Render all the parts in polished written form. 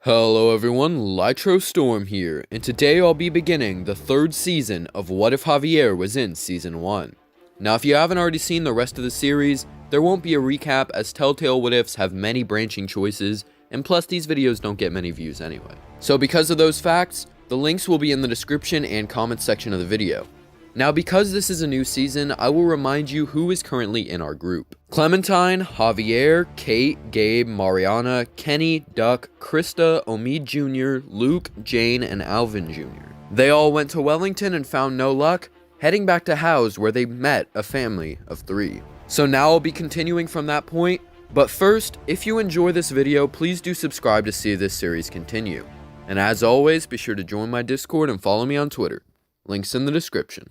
Hello everyone, Lytro Storm here, and today I'll be beginning the third season of What If Javier was in Season 1. Now if you haven't already seen the rest of the series, there won't be a recap as Telltale What Ifs have many branching choices, and plus these videos don't get many views anyway. So because of those facts, the links will be in the description and comment section of the video. Now because this is a new season, I will remind you who is currently in our group. Clementine, Javier, Kate, Gabe, Mariana, Kenny, Duck, Krista, Omid Jr., Luke, Jane, and Alvin Jr. They all went to Wellington and found no luck, heading back to House where they met a family of 3. So now I'll be continuing from that point, but first, if you enjoy this video, please do subscribe to see this series continue. And as always, be sure to join my Discord and follow me on Twitter. Links in the description.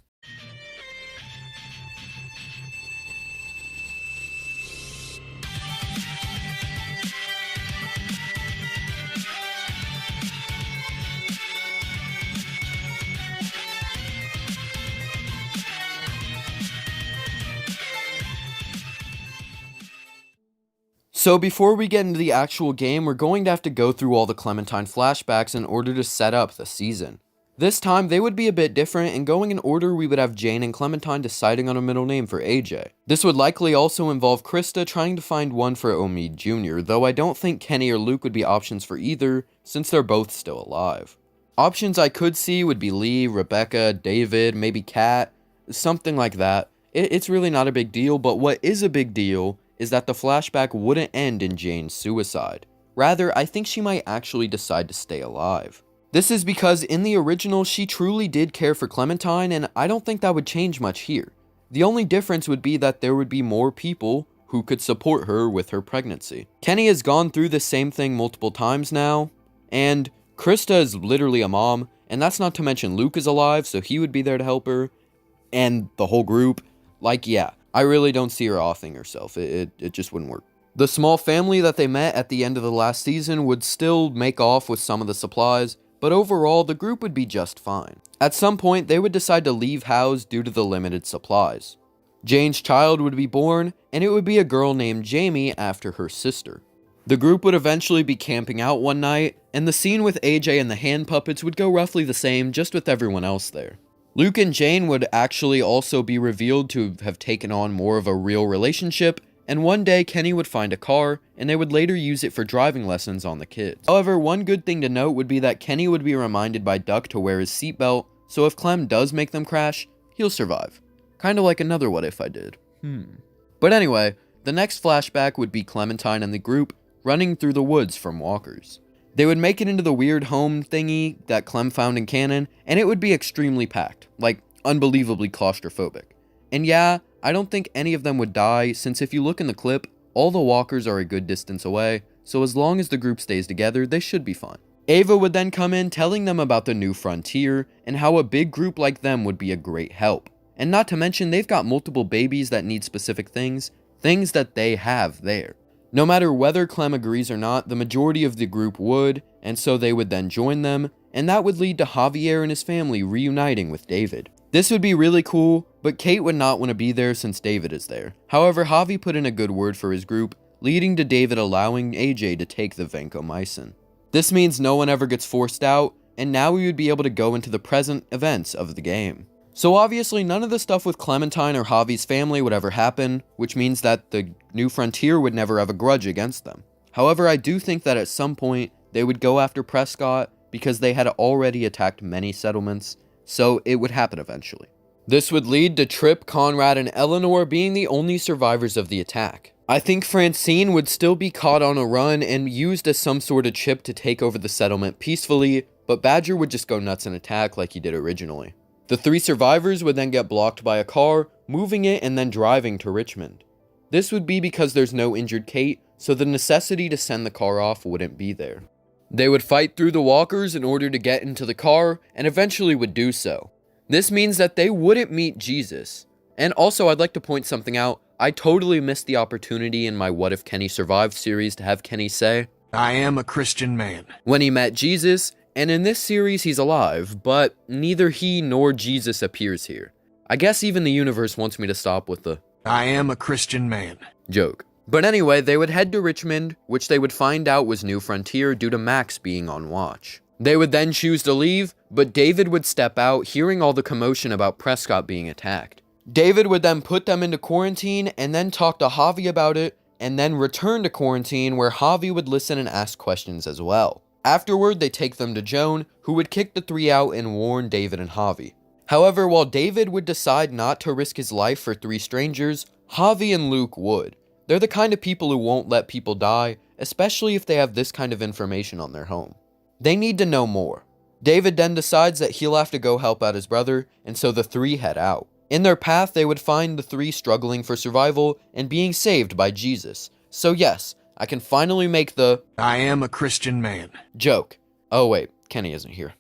So before we get into the actual game, we're going to have to go through all the Clementine flashbacks in order to set up the season. This time, they would be a bit different, and going in order, we would have Jane and Clementine deciding on a middle name for AJ. This would likely also involve Krista trying to find one for Omid Jr., though I don't think Kenny or Luke would be options for either, since they're both still alive. Options I could see would be Lee, Rebecca, David, maybe Kat, something like that. It's really not a big deal, but what is a big deal is that the flashback wouldn't end in Jane's suicide. Rather, I think she might actually decide to stay alive. This is because in the original, she truly did care for Clementine, and I don't think that would change much here. The only difference would be that there would be more people who could support her with her pregnancy. Kenny has gone through the same thing multiple times now, and Krista is literally a mom, and that's not to mention Luke is alive, so he would be there to help her, and the whole group. Like, yeah. I really don't see her offing herself. It just wouldn't work. The small family that they met at the end of the last season would still make off with some of the supplies, but overall, the group would be just fine. At some point, they would decide to leave House due to the limited supplies. Jane's child would be born, and it would be a girl named Jamie after her sister. The group would eventually be camping out one night, and the scene with AJ and the hand puppets would go roughly the same, just with everyone else there. Luke and Jane would actually also be revealed to have taken on more of a real relationship, and one day Kenny would find a car, and they would later use it for driving lessons on the kids. However, one good thing to note would be that Kenny would be reminded by Duck to wear his seatbelt, so if Clem does make them crash, he'll survive. Kinda like another What If I did. But anyway, the next flashback would be Clementine and the group running through the woods from walkers. They would make it into the weird home thingy that Clem found in canon, and it would be extremely packed, like unbelievably claustrophobic. And yeah, I don't think any of them would die, since if you look in the clip, all the walkers are a good distance away, so as long as the group stays together, they should be fine. Ava would then come in telling them about the new frontier, and how a big group like them would be a great help. And not to mention, they've got multiple babies that need specific things that they have there. No matter whether Clem agrees or not, the majority of the group would, and so they would then join them, and that would lead to Javier and his family reuniting with David. This would be really cool, but Kate would not want to be there since David is there. However, Javi put in a good word for his group, leading to David allowing AJ to take the vancomycin. This means no one ever gets forced out, and now we would be able to go into the present events of the game. So obviously none of the stuff with Clementine or Javi's family would ever happen, which means that the new frontier would never have a grudge against them. However, I do think that at some point they would go after Prescott because they had already attacked many settlements, so it would happen eventually. This would lead to Tripp, Conrad, and Eleanor being the only survivors of the attack. I think Francine would still be caught on a run and used as some sort of chip to take over the settlement peacefully, but Badger would just go nuts and attack like he did originally. The 3 survivors would then get blocked by a car, moving it and then driving to Richmond. This would be because there's no injured Kate, so the necessity to send the car off wouldn't be there. They would fight through the walkers in order to get into the car, and eventually would do so. This means that they wouldn't meet Jesus. And also, I'd like to point something out. I totally missed the opportunity in my What If Kenny Survived series to have Kenny say, "I am a Christian man," when he met Jesus. And in this series, he's alive, but neither he nor Jesus appears here. I guess even the universe wants me to stop with the "I am a Christian man" joke. But anyway, they would head to Richmond, which they would find out was New Frontier due to Max being on watch. They would then choose to leave, but David would step out, hearing all the commotion about Prescott being attacked. David would then put them into quarantine and then talk to Javi about it, and then return to quarantine where Javi would listen and ask questions as well. Afterward, they take them to Joan, who would kick the three out and warn David and Javi. However, while David would decide not to risk his life for three strangers, Javi and Luke would. They're the kind of people who won't let people die, especially if they have this kind of information on their home. They need to know more. David then decides that he'll have to go help out his brother, and so the three head out. In their path, they would find the three struggling for survival and being saved by Jesus. So yes, I can finally make the I am a Christian man joke. Oh wait, Kenny isn't here.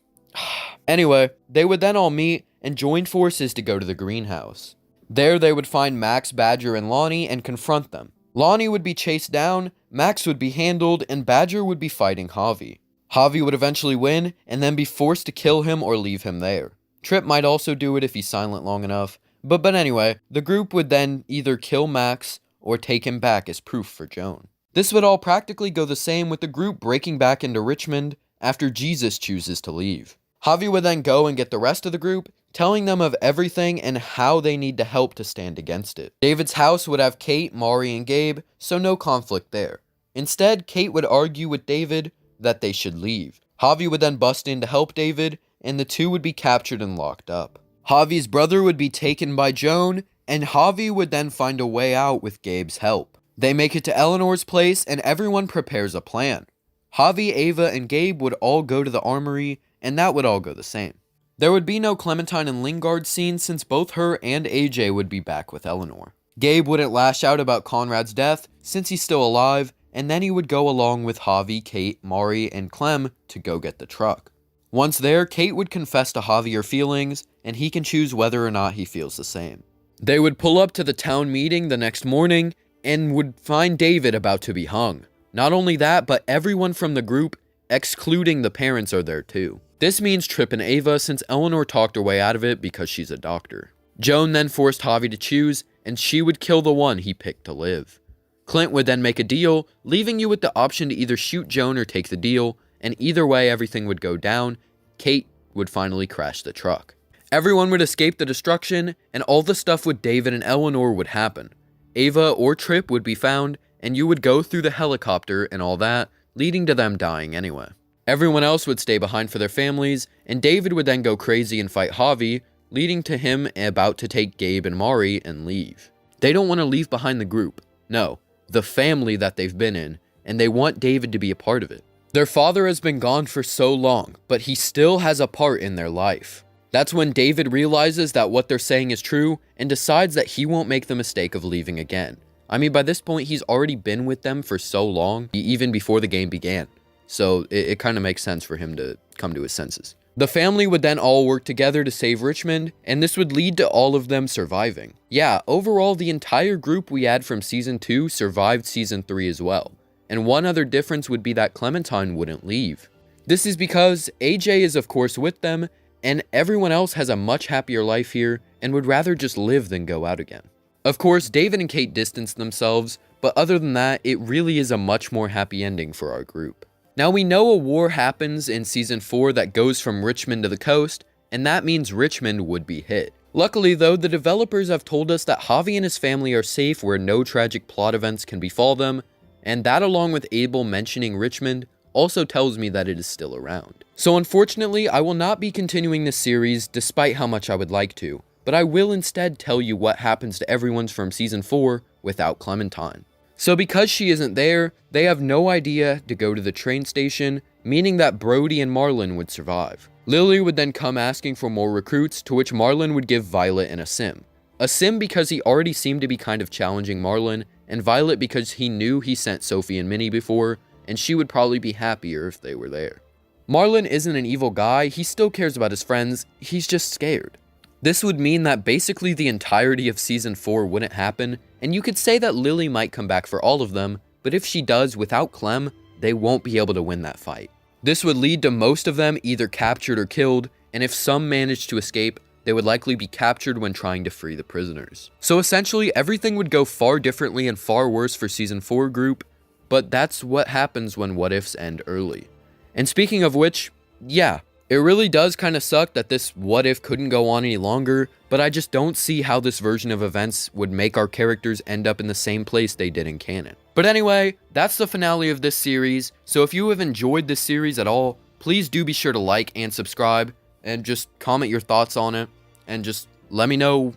Anyway, they would then all meet and join forces to go to the greenhouse. There they would find Max, Badger, and Lonnie and confront them. Lonnie would be chased down, Max would be handled, and Badger would be fighting Javi. Javi would eventually win and then be forced to kill him or leave him there. Trip might also do it if he's silent long enough, but anyway, the group would then either kill Max or take him back as proof for Joan. This would all practically go the same with the group breaking back into Richmond after Jesus chooses to leave. Javi would then go and get the rest of the group, telling them of everything and how they need to help to stand against it. David's house would have Kate, Mari, and Gabe, so no conflict there. Instead, Kate would argue with David that they should leave. Javi would then bust in to help David, and the two would be captured and locked up. Javi's brother would be taken by Joan, and Javi would then find a way out with Gabe's help. They make it to Eleanor's place, and everyone prepares a plan. Javi, Ava, and Gabe would all go to the armory, and that would all go the same. There would be no Clementine and Lingard scenes since both her and AJ would be back with Eleanor. Gabe wouldn't lash out about Conrad's death since he's still alive, and then he would go along with Javi, Kate, Mari, and Clem to go get the truck. Once there, Kate would confess to Javi her feelings, and he can choose whether or not he feels the same. They would pull up to the town meeting the next morning, and would find David about to be hung. Not only that, but everyone from the group, excluding the parents, are there too. This means Trip and Ava, since Eleanor talked her way out of it because she's a doctor. Joan then forced Javi to choose, and she would kill the one he picked to live. Clint would then make a deal, leaving you with the option to either shoot Joan or take the deal, and either way everything would go down. Kate would finally crash the truck. Everyone would escape the destruction, and all the stuff with David and Eleanor would happen. Ava or Trip would be found, and you would go through the helicopter and all that, leading to them dying anyway. Everyone else would stay behind for their families, and David would then go crazy and fight Javi, leading to him about to take Gabe and Mari and leave. They don't want to leave behind the group. No, the family that they've been in, and they want David to be a part of it. Their father has been gone for so long, but he still has a part in their life. That's when David realizes that what they're saying is true and decides that he won't make the mistake of leaving again. I mean, by this point, he's already been with them for so long, even before the game began. So it kind of makes sense for him to come to his senses. The family would then all work together to save Richmond, and this would lead to all of them surviving. Yeah, overall, the entire group we had from Season 2 survived Season 3 as well. And one other difference would be that Clementine wouldn't leave. This is because AJ is of course with them, and everyone else has a much happier life here and would rather just live than go out again. Of course, David and Kate distanced themselves, but other than that, it really is a much more happy ending for our group. Now we know a war happens in Season 4 that goes from Richmond to the coast, and that means Richmond would be hit. Luckily though, the developers have told us that Javi and his family are safe where no tragic plot events can befall them, and that along with Abel mentioning Richmond also tells me that it is still around. So unfortunately, I will not be continuing this series despite how much I would like to, but I will instead tell you what happens to everyone from Season 4 without Clementine. So because she isn't there, they have no idea to go to the train station, meaning that Brody and Marlon would survive. Lily would then come asking for more recruits, to which Marlon would give Violet and a sim. A sim because he already seemed to be kind of challenging Marlon, and Violet because he knew he sent Sophie and Minnie before, and she would probably be happier if they were there. Marlon isn't an evil guy, he still cares about his friends, he's just scared. This would mean that basically the entirety of Season 4 wouldn't happen, and you could say that Lily might come back for all of them, but if she does without Clem, they won't be able to win that fight. This would lead to most of them either captured or killed, and if some manage to escape, they would likely be captured when trying to free the prisoners. So essentially, everything would go far differently and far worse for Season 4 group, but that's what happens when what ifs end early. And speaking of which, yeah, it really does kind of suck that this what if couldn't go on any longer, but I just don't see how this version of events would make our characters end up in the same place they did in canon. But anyway, that's the finale of this series, so if you have enjoyed this series at all, please do be sure to like and subscribe, and just comment your thoughts on it, and just let me know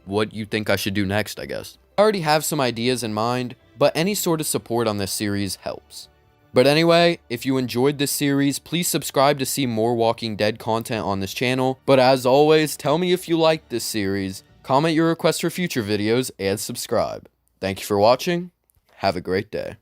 what you think I should do next, I guess. I already have some ideas in mind, but any sort of support on this series helps. But anyway, if you enjoyed this series, please subscribe to see more Walking Dead content on this channel. But as always, tell me if you liked this series, comment your requests for future videos, and subscribe. Thank you for watching. Have a great day.